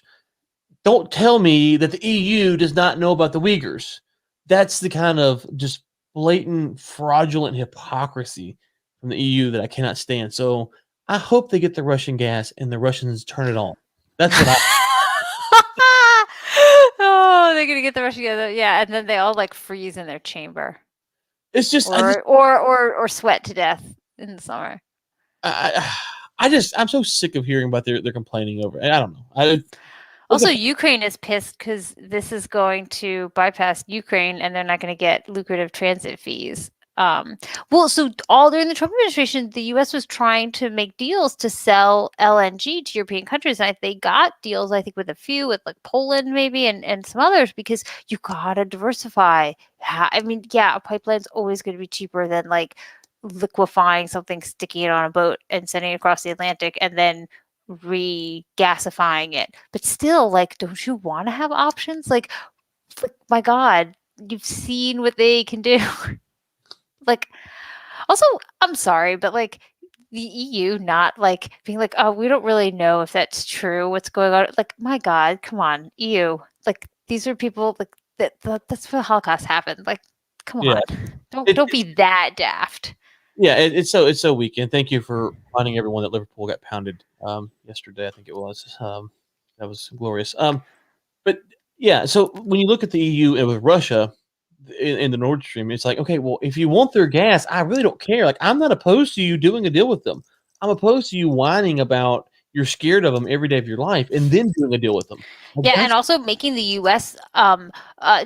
[SPEAKER 1] Don't tell me that the EU does not know about the Uyghurs. That's the kind of just blatant, fraudulent hypocrisy from the EU that I cannot stand. So I hope they get the Russian gas and the Russians turn it on. That's what
[SPEAKER 2] Oh, they're gonna get the Russian together. Yeah, and then they all like freeze in their chamber.
[SPEAKER 1] It's just,
[SPEAKER 2] or sweat to death in the summer.
[SPEAKER 1] I'm so sick of hearing about their complaining over. I don't know.
[SPEAKER 2] Also, Ukraine is pissed because this is going to bypass Ukraine, and they're not going to get lucrative transit fees. So all during the Trump administration, the U.S. was trying to make deals to sell LNG to European countries, and they got deals, I think, with a few, with like Poland maybe, and some others, because you gotta diversify. I mean, yeah, a pipeline's always going to be cheaper than like liquefying something, sticking it on a boat, and sending it across the Atlantic, and then regasifying it. But still, like, don't you want to have options? Like, my God, you've seen what they can do. Like, also, I'm sorry, but like the EU not like being like, oh, we don't really know if that's true. What's going on? Like, my God, come on, EU. Like, these are people like that's where the Holocaust happened. Like, come on, don't be that daft.
[SPEAKER 1] Yeah, it's so weak. And thank you for reminding everyone that Liverpool got pounded yesterday. I think it was. That was glorious. But yeah, so when you look at the EU and with Russia in the Nord Stream, it's like, okay, well, if you want their gas, I really don't care. Like, I'm not opposed to you doing a deal with them. I'm opposed to you whining about you're scared of them every day of your life and then doing a deal with them.
[SPEAKER 2] Like, yeah, and also making the U.S.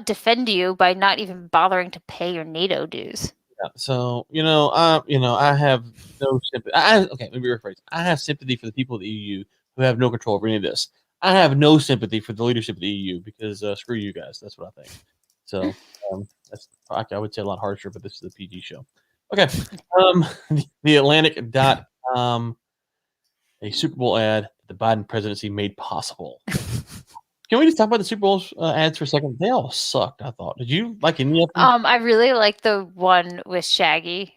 [SPEAKER 2] Defend you by not even bothering to pay your NATO dues.
[SPEAKER 1] Yeah, so I have no sympathy. Okay, let me rephrase. I have sympathy for the people of the EU who have no control over any of this. I have no sympathy for the leadership of the EU because screw you guys. That's what I think. So that's I would say a lot harsher, but this is a PG show. Okay, the Atlantic.com, a Super Bowl ad that the Biden presidency made possible. Can we just talk about the Super Bowl ads for a second? They all sucked, I thought. Did you like any of them?
[SPEAKER 2] I really like the one with Shaggy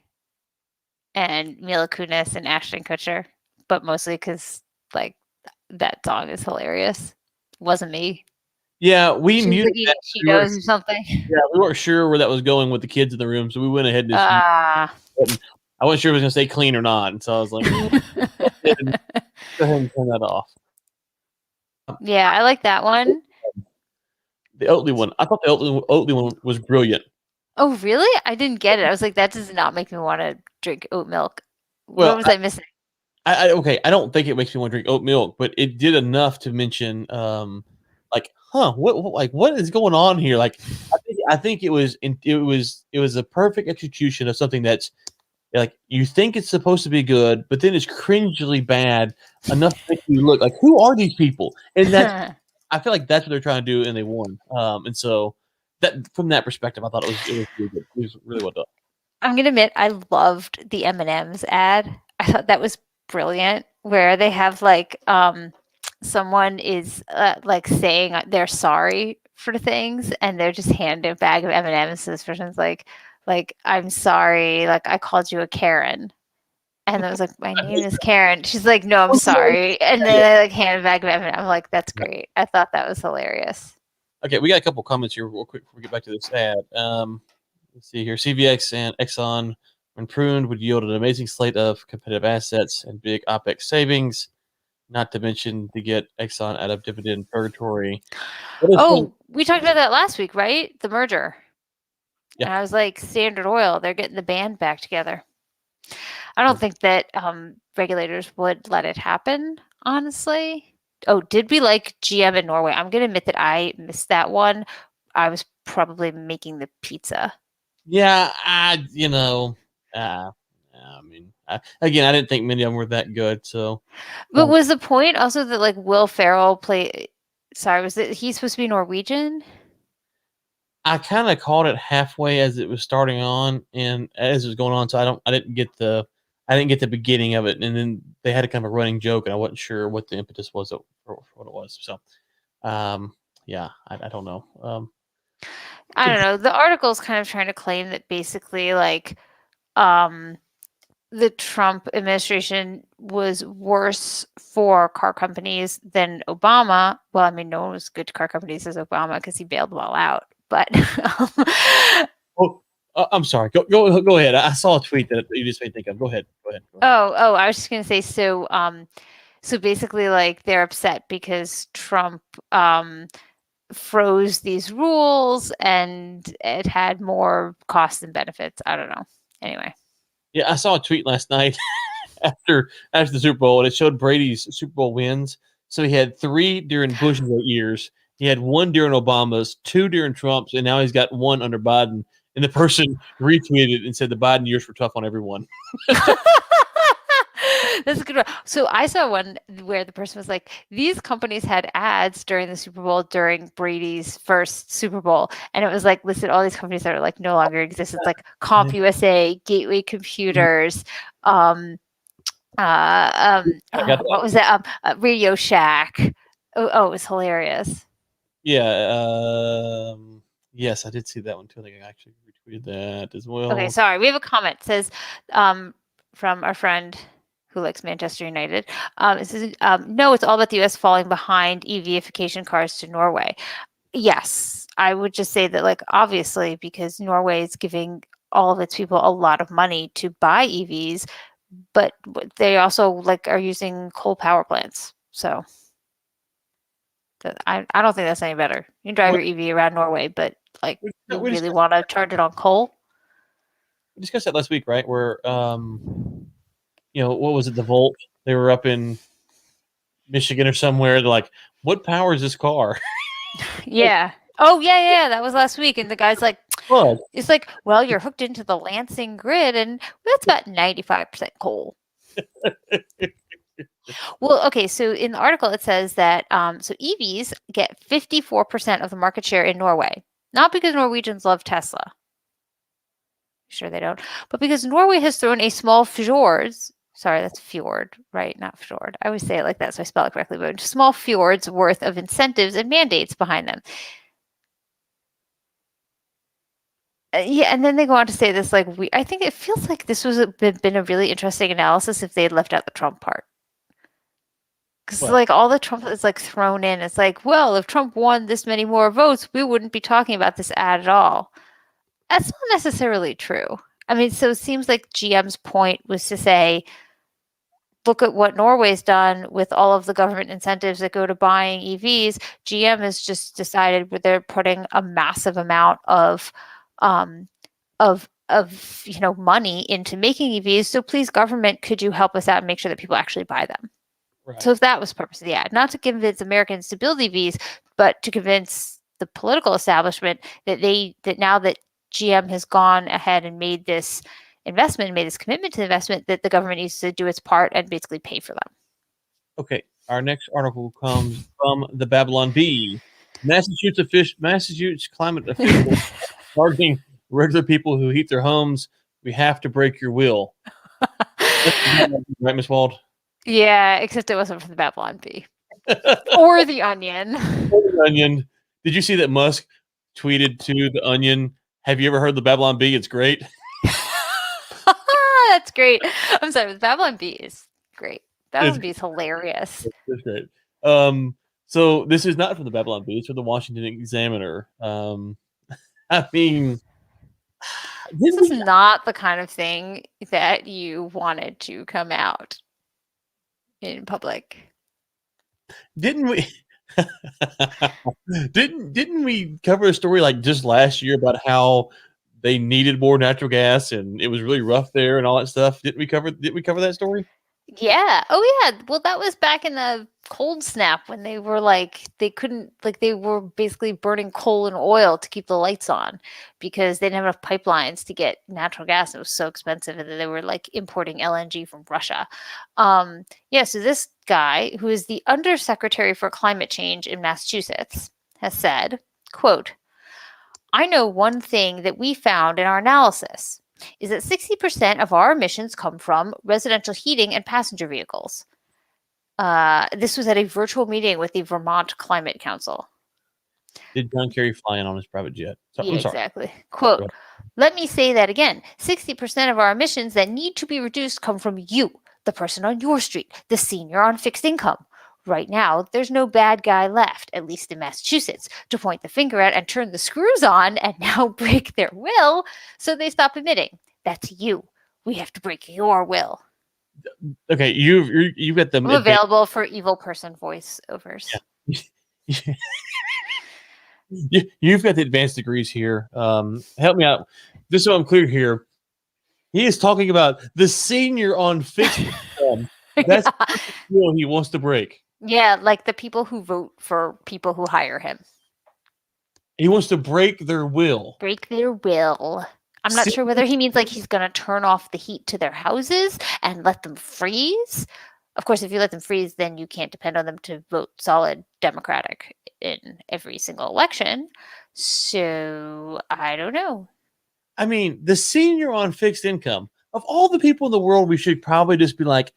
[SPEAKER 2] and Mila Kunis and Ashton Kutcher, but mostly because like that song is hilarious. Wasn't me.
[SPEAKER 1] Yeah, we muted
[SPEAKER 2] that. She knows or something.
[SPEAKER 1] Yeah, we weren't sure where that was going with the kids in the room, so we went ahead and I wasn't sure if it was going to stay clean or not, and so I was like, go ahead and turn that off.
[SPEAKER 2] Yeah, I like that one.
[SPEAKER 1] The Oatly one. I thought the Oatly one was brilliant.
[SPEAKER 2] Oh, really? I didn't get it. I was like, that does not make me want to drink oat milk. What was I missing?
[SPEAKER 1] I don't think it makes me want to drink oat milk, but it did enough to mention, what is going on here? Like, I think it was a perfect execution of something that's like you think it's supposed to be good, but then it's cringely bad enough to make you look like, who are these people? And that I feel like that's what they're trying to do, and they won. And so that from that perspective, I thought it was really good. It was really well done.
[SPEAKER 2] I'm gonna admit, I loved the M&M's ad. I thought that was brilliant, where they have like someone is like saying they're sorry for things, and they're just handing a bag of M&M's. So this person's like, I'm sorry, like I called you a Karen. And I was like, my name is Karen. She's like, no, I'm sorry. And then I like hand a bag of M&M's. I'm like, that's great. I thought that was hilarious.
[SPEAKER 1] Okay, we got a couple comments here real quick before we get back to this ad. Let's see here. CVX and Exxon, when pruned, would yield an amazing slate of competitive assets and big OPEX savings, not to mention to get Exxon out of dividend purgatory.
[SPEAKER 2] We talked about that last week, right? The merger. Yeah. And I was like, Standard Oil, they're getting the band back together. I don't think that regulators would let it happen, honestly. Oh, did we like GM in Norway? I'm going to admit that I missed that one. I was probably making the pizza.
[SPEAKER 1] Yeah, I mean, I didn't think many of them were that good. So,
[SPEAKER 2] But was the point also that like Will Ferrell play? Sorry, was it he's supposed to be Norwegian?
[SPEAKER 1] I kind of caught it halfway as it was starting on, and as it was going on. So I didn't get the beginning of it, and then they had a kind of a running joke, and I wasn't sure what the impetus was for what it was. So, yeah, I don't know.
[SPEAKER 2] I don't know. The article's kind of trying to claim that basically, like, the Trump administration was worse for car companies than Obama. Well, I mean, no one was good to car companies as Obama because he bailed them all out. But
[SPEAKER 1] Oh, I'm sorry. Go ahead. I saw a tweet that you just made me think of. Go ahead.
[SPEAKER 2] Oh, I was just gonna say so. So basically, like they're upset because Trump froze these rules and it had more costs and benefits. I don't know. Anyway.
[SPEAKER 1] Yeah, I saw a tweet last night after the Super Bowl, and it showed Brady's Super Bowl wins. So he had 3 during Bush's 8 years. He had 1 during Obama's, 2 during Trump's, and now he's got 1 under Biden. And the person retweeted and said the Biden years were tough on everyone.
[SPEAKER 2] That's a good one. So I saw one where the person was like, these companies had ads during the Super Bowl during Brady's first Super Bowl. And it was like listed all these companies that are like no longer exist. It's like CompUSA, Gateway Computers, what was that? Radio Shack. Oh, it was hilarious.
[SPEAKER 1] Yeah. Yes, I did see that one too. I think I actually retweeted that as well.
[SPEAKER 2] Okay, sorry. We have a comment. It says from our friend who likes Manchester United. It says, no, it's all about the U.S. falling behind EVification cars to Norway. Yes, I would just say that, like, obviously, because Norway is giving all of its people a lot of money to buy EVs, but they also like are using coal power plants. So I don't think that's any better. You can drive your EV around Norway, but like you really want to charge it on coal?
[SPEAKER 1] We discussed that last week, right? Where what was it? The Volt. They were up in Michigan or somewhere. They're like, "What powers this car?"
[SPEAKER 2] Yeah. Oh yeah. That was last week, and the guy's like,
[SPEAKER 1] "What?"
[SPEAKER 2] It's like, well, you're hooked into the Lansing grid, and that's about 95% coal. Well, okay. So in the article, it says that so EVs get 54% of the market share in Norway, not because Norwegians love Tesla. Sure, they don't, but because Norway has thrown a small fjords. Sorry, that's fjord, right? Not fjord. I always say it like that, so I spell it correctly. But small fjords worth of incentives and mandates behind them. Yeah, and then they go on to say this like I think it feels like this was been a really interesting analysis if they had left out the Trump part. Because like all the Trump is like thrown in. It's like, well, if Trump won this many more votes, we wouldn't be talking about this ad at all. That's not necessarily true. I mean, so it seems like GM's point was to say, look at what Norway's done with all of the government incentives that go to buying EVs. GM has just decided where they're putting a massive amount of money into making EVs. So please, government, could you help us out and make sure that people actually buy them? Right. So if that was the purpose of the ad, not to convince Americans to build EVs, but to convince the political establishment that now that GM has gone ahead and made this investment, made this commitment to the investment, that the government needs to do its part and basically pay for them.
[SPEAKER 1] Okay, our next article comes from the Babylon Bee. Massachusetts climate officials targeting regular people who heat their homes. We have to break your will. Right, Miss Wald?
[SPEAKER 2] Yeah, except it wasn't for the Babylon Bee. Or the Onion.
[SPEAKER 1] Or the Onion. Did you see that Musk tweeted to the Onion, "Have you ever heard the Babylon Bee? It's great."
[SPEAKER 2] That's great. I'm sorry, the Babylon Bee is great. Babylon Bee is hilarious.
[SPEAKER 1] It's great. So this is not from the Babylon Bee, it's from the Washington Examiner. I mean,
[SPEAKER 2] this is not the kind of thing that you wanted to come out in public.
[SPEAKER 1] Didn't we? Didn't we cover a story like just last year about how they needed more natural gas and it was really rough there and all that stuff? Did we cover that story?
[SPEAKER 2] Yeah. Oh, yeah. Well, that was back in the cold snap when they were like, they couldn't, like, they were basically burning coal and oil to keep the lights on because they didn't have enough pipelines to get natural gas. It was so expensive. And then they were like importing LNG from Russia. Yeah. So this guy, who is the undersecretary for climate change in Massachusetts, has said, quote, I know one thing that we found in our analysis is that 60% of our emissions come from residential heating and passenger vehicles. This was at a virtual meeting with the Vermont Climate Council.
[SPEAKER 1] Did John Kerry fly in on his private jet? So,
[SPEAKER 2] Yeah,
[SPEAKER 1] I'm sorry.
[SPEAKER 2] exactly. Quote, let me say that again. 60% of our emissions that need to be reduced come from you, the person on your street, the senior on fixed income. Right now, there's no bad guy left, at least in Massachusetts, to point the finger at and turn the screws on and now break their will so they stop emitting. That's you. We have to break your will.
[SPEAKER 1] Okay, you've got them.
[SPEAKER 2] I'm available for evil person voiceovers.
[SPEAKER 1] Yeah. You've got the advanced degrees here. Help me out. Just so I'm clear here, he is talking about the senior on fixed income. That's the deal he wants to break.
[SPEAKER 2] Yeah, like the people who vote for people who hire him.
[SPEAKER 1] He wants to break their will.
[SPEAKER 2] Break their will. I'm not sure whether he means like he's going to turn off the heat to their houses and let them freeze. Of course, if you let them freeze, then you can't depend on them to vote solid Democratic in every single election. So I don't know.
[SPEAKER 1] I mean, the senior on fixed income, of all the people in the world, we should probably just be like,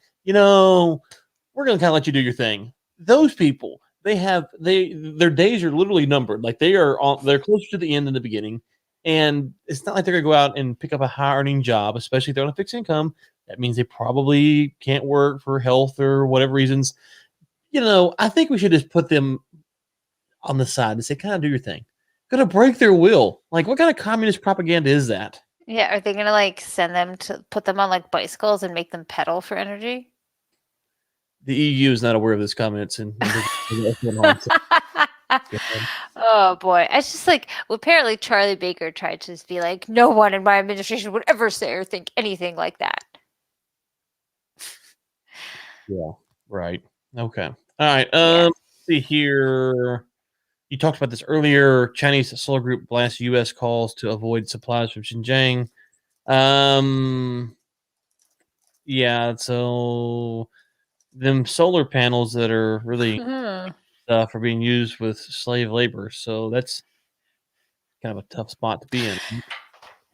[SPEAKER 1] we're going to kind of let you do your thing. Those people, their days are literally numbered. Like they're closer to the end than the beginning. And it's not like they're going to go out and pick up a high earning job, especially if they're on a fixed income. That means they probably can't work for health or whatever reasons. I think we should just put them on the side and say, kind of do your thing. Going to break their will. Like, what kind of communist propaganda is that?
[SPEAKER 2] Yeah, are they going to like send them to put them on like bicycles and make them pedal for energy?
[SPEAKER 1] The EU is not aware of this comments and
[SPEAKER 2] Oh boy. It's just like, well, apparently Charlie Baker tried to just be like, no one in my administration would ever say or think anything like that.
[SPEAKER 1] Yeah, right. Okay. All right.
[SPEAKER 2] Yeah.
[SPEAKER 1] Let's see here. You talked about this earlier. Chinese solar group blasts U.S. calls to avoid supplies from Xinjiang. Yeah, so them solar panels that are really stuff are being used with slave labor. So that's kind of a tough spot to be in.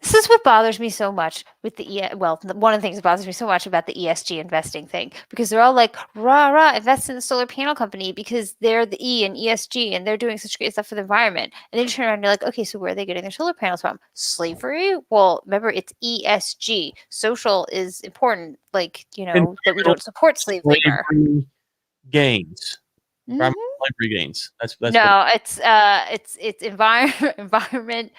[SPEAKER 2] This is what bothers me so much with one of the things that bothers me so much about the ESG investing thing, because they're all like, rah, rah, invest in the solar panel company because they're the E in ESG and they're doing such great stuff for the environment. And then you turn around and you're like, okay, so where are they getting their solar panels from? Slavery? Well, remember, it's ESG. Social is important, that we don't support slave labor.
[SPEAKER 1] Gains.
[SPEAKER 2] Mm-hmm.
[SPEAKER 1] Slavery gains. That's
[SPEAKER 2] no, it's environment,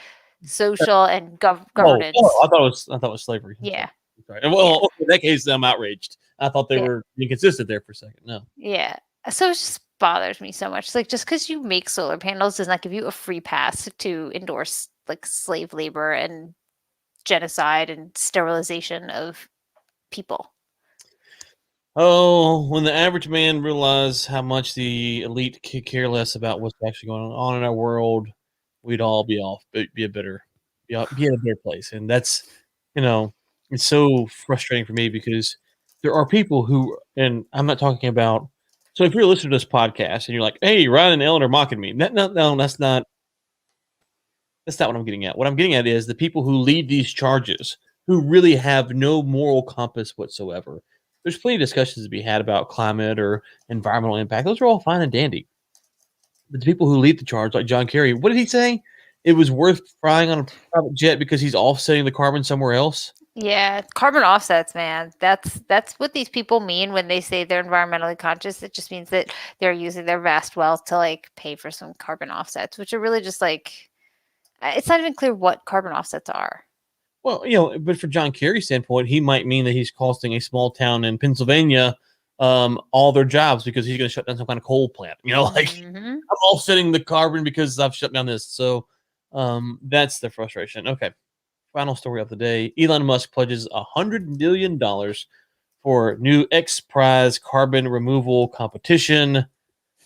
[SPEAKER 2] social, and governance.
[SPEAKER 1] Oh, I thought it was slavery.
[SPEAKER 2] Yeah.
[SPEAKER 1] Sorry. Well, in that case, I'm outraged. I thought they were being consistent there for a second. No.
[SPEAKER 2] Yeah. So it just bothers me so much. It's like, just because you make solar panels does not give you a free pass to endorse like slave labor and genocide and sterilization of people.
[SPEAKER 1] Oh, when the average man realized how much the elite could care less about what's actually going on in our world, we'd all be in a better place. And that's, it's so frustrating for me because there are people who, and I'm not talking about, so if you're listening to this podcast and you're like, hey, Ryan and Ellen are mocking me. No, that's not what I'm getting at. What I'm getting at is the people who lead these charges who really have no moral compass whatsoever. There's plenty of discussions to be had about climate or environmental impact. Those are all fine and dandy. But the people who lead the charge, like John Kerry, what did he say? It was worth flying on a private jet because he's offsetting the carbon somewhere else.
[SPEAKER 2] Yeah, carbon offsets, man. That's what these people mean when they say they're environmentally conscious. It just means that they're using their vast wealth to like pay for some carbon offsets, which are really just like, it's not even clear what carbon offsets are.
[SPEAKER 1] Well, but for John Kerry's standpoint, he might mean that he's costing a small town in Pennsylvania all their jobs because he's going to shut down some kind of coal plant. I'm offsetting the carbon because I've shut down this. So that's the frustration. Okay. Final story of the day. Elon Musk pledges $100 million for for new X Prize carbon removal competition,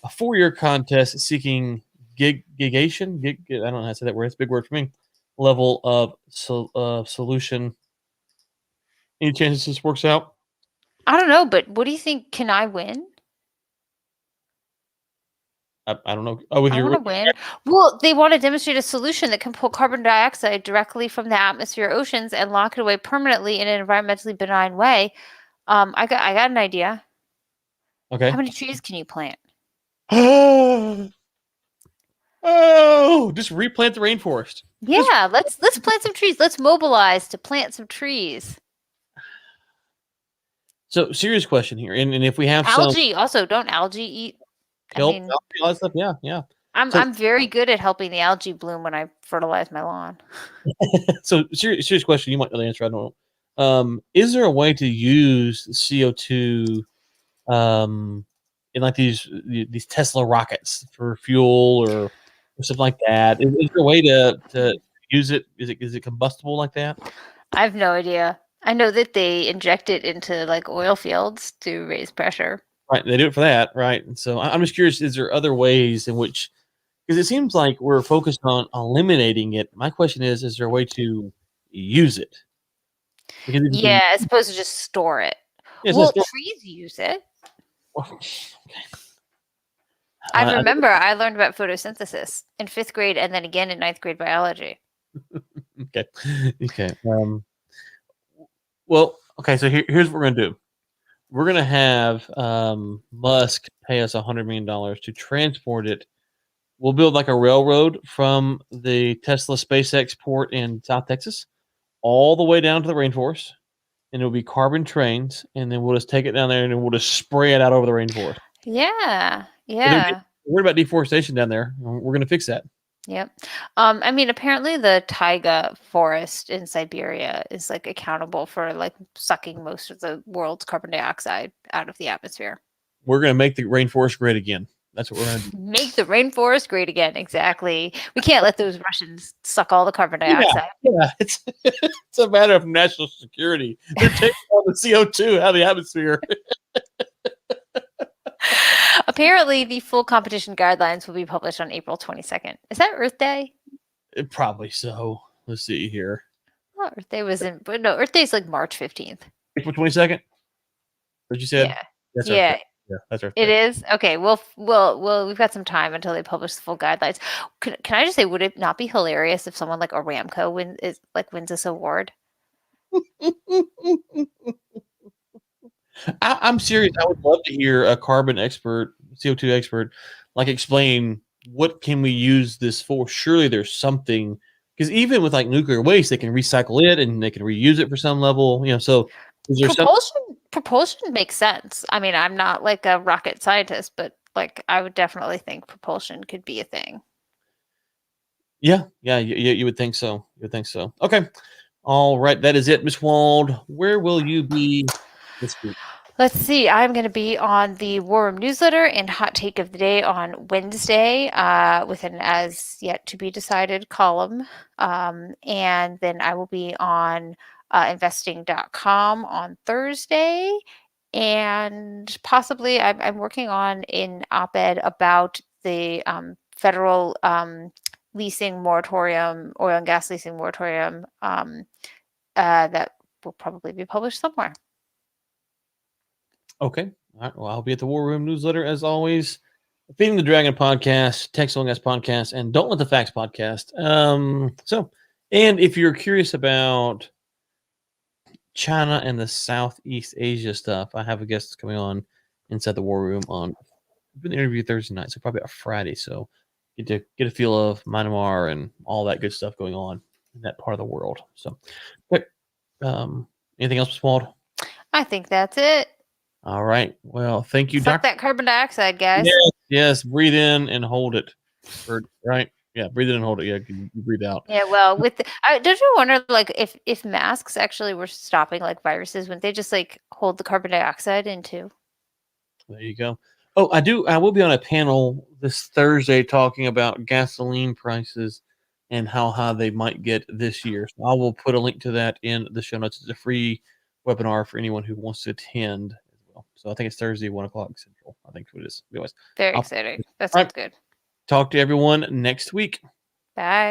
[SPEAKER 1] a 4-year contest seeking gigation. I don't know how to say that word. It's a big word for me. Level of solution. Any chances this works out?
[SPEAKER 2] I don't know, but what do you think? Can I win?
[SPEAKER 1] I don't know. Oh, with
[SPEAKER 2] I
[SPEAKER 1] your
[SPEAKER 2] want to win. Well, they want to demonstrate a solution that can pull carbon dioxide directly from the atmosphere, oceans, and lock it away permanently in an environmentally benign way. I got an idea.
[SPEAKER 1] okay.
[SPEAKER 2] How many trees can you plant?
[SPEAKER 1] Oh, just replant the rainforest.
[SPEAKER 2] Yeah, let's plant some trees. Let's mobilize to plant some trees.
[SPEAKER 1] So, serious question here, and if we have
[SPEAKER 2] Algae also, don't algae eat?
[SPEAKER 1] kelp,
[SPEAKER 2] I mean,
[SPEAKER 1] all that stuff, yeah. So,
[SPEAKER 2] I'm very good at helping the algae bloom when I fertilize my lawn.
[SPEAKER 1] so serious question. You might know the answer. I don't know. Is there a way to use CO2 in like these Tesla rockets for fuel or something like that? Is there a way to use it? Is it combustible like that?
[SPEAKER 2] I have no idea. I know that they inject it into like oil fields to raise pressure.
[SPEAKER 1] Right, they do it for that, right? And so I'm just curious: is there other ways in which? Because it seems like we're focused on eliminating it. My question is there a way to use it? Because if you can,
[SPEAKER 2] Yeah, as opposed to just store it.
[SPEAKER 1] yeah,
[SPEAKER 2] Well, trees use it. I remember I learned about photosynthesis in 5th grade and then again in 9th grade biology.
[SPEAKER 1] Okay. Well, okay. So here's what we're gonna do. We're gonna have Musk pay us $100 million to transport it. We'll build like a railroad from the Tesla SpaceX port in South Texas all the way down to the rainforest, and it'll be carbon trains, and then we'll just take it down there and then we'll just spray it out over the rainforest.
[SPEAKER 2] Yeah.
[SPEAKER 1] We're
[SPEAKER 2] Yeah.
[SPEAKER 1] worried about deforestation down there. We're gonna fix that.
[SPEAKER 2] Yep. I mean, apparently the taiga forest in Siberia is like accountable for like sucking most of the world's carbon dioxide out of the atmosphere.
[SPEAKER 1] We're gonna make the rainforest great again. That's what we're gonna do.
[SPEAKER 2] Make the rainforest great again. Exactly. We can't let those Russians suck all the carbon dioxide.
[SPEAKER 1] Yeah, it's it's a matter of national security. They're taking all the CO2 out of the atmosphere.
[SPEAKER 2] Apparently, the full competition guidelines will be published on April 22nd. Is that Earth Day?
[SPEAKER 1] Probably so. Let's see here.
[SPEAKER 2] Oh, Earth Day wasn't, but no, Earth Day is like March 15th.
[SPEAKER 1] April 22nd. What you said?
[SPEAKER 2] Yeah.
[SPEAKER 1] That's
[SPEAKER 2] Yeah.
[SPEAKER 1] Earth Day. Yeah, that's Earth
[SPEAKER 2] It
[SPEAKER 1] Day.
[SPEAKER 2] is? Okay. Well, we've got some time until they publish the full guidelines. Can I just say, would it not be hilarious if someone like Aramco wins this award?
[SPEAKER 1] I'm serious. I would love to hear a carbon expert, CO2 expert, like explain what can we use this for. Surely there's something, because even with like nuclear waste, they can recycle it and they can reuse it for some level. So is there
[SPEAKER 2] Propulsion makes sense. I mean, I'm not like a rocket scientist, but like I would definitely think propulsion could be a thing.
[SPEAKER 1] Yeah, you would think so. You would think so. Okay. All right. That is it, Miss Wald. Where will you be this week?
[SPEAKER 2] Let's see. I'm going to be on the War Room newsletter and Hot Take of the Day on Wednesday with an as yet to be decided column. And then I will be on investing.com on Thursday. And possibly I'm working on an op-ed about the federal leasing moratorium, oil and gas leasing moratorium that will probably be published somewhere.
[SPEAKER 1] Okay. All right. Well, I'll be at the War Room newsletter as always. Feeding the Dragon podcast, Text Oil and Gas podcast, and Don't Let the Facts podcast. And if you're curious about China and the Southeast Asia stuff, I have a guest coming on inside the War Room on an interview Thursday night, so probably a Friday. So get a feel of Myanmar and all that good stuff going on in that part of the world. So, but anything else, Ms. Wald?
[SPEAKER 2] I think that's it.
[SPEAKER 1] All right. Well, thank you,
[SPEAKER 2] Suck
[SPEAKER 1] Doctor.
[SPEAKER 2] that carbon dioxide, guys.
[SPEAKER 1] Yes. Breathe in and hold it. Right? Yeah. Breathe in and hold it. Yeah. You breathe out.
[SPEAKER 2] Yeah. Well, don't you wonder, like, if masks actually were stopping like viruses, wouldn't they just like hold the carbon dioxide in too?
[SPEAKER 1] There you go. Oh, I will be on a panel this Thursday talking about gasoline prices and how high they might get this year. So I will put a link to that in the show notes. It's a free webinar for anyone who wants to attend as well. So I think it's Thursday, 1 o'clock Central. I think what it is. Anyways,
[SPEAKER 2] Very
[SPEAKER 1] I'll-
[SPEAKER 2] exciting. That
[SPEAKER 1] All right.
[SPEAKER 2] sounds good.
[SPEAKER 1] talk to everyone next week.
[SPEAKER 2] Bye.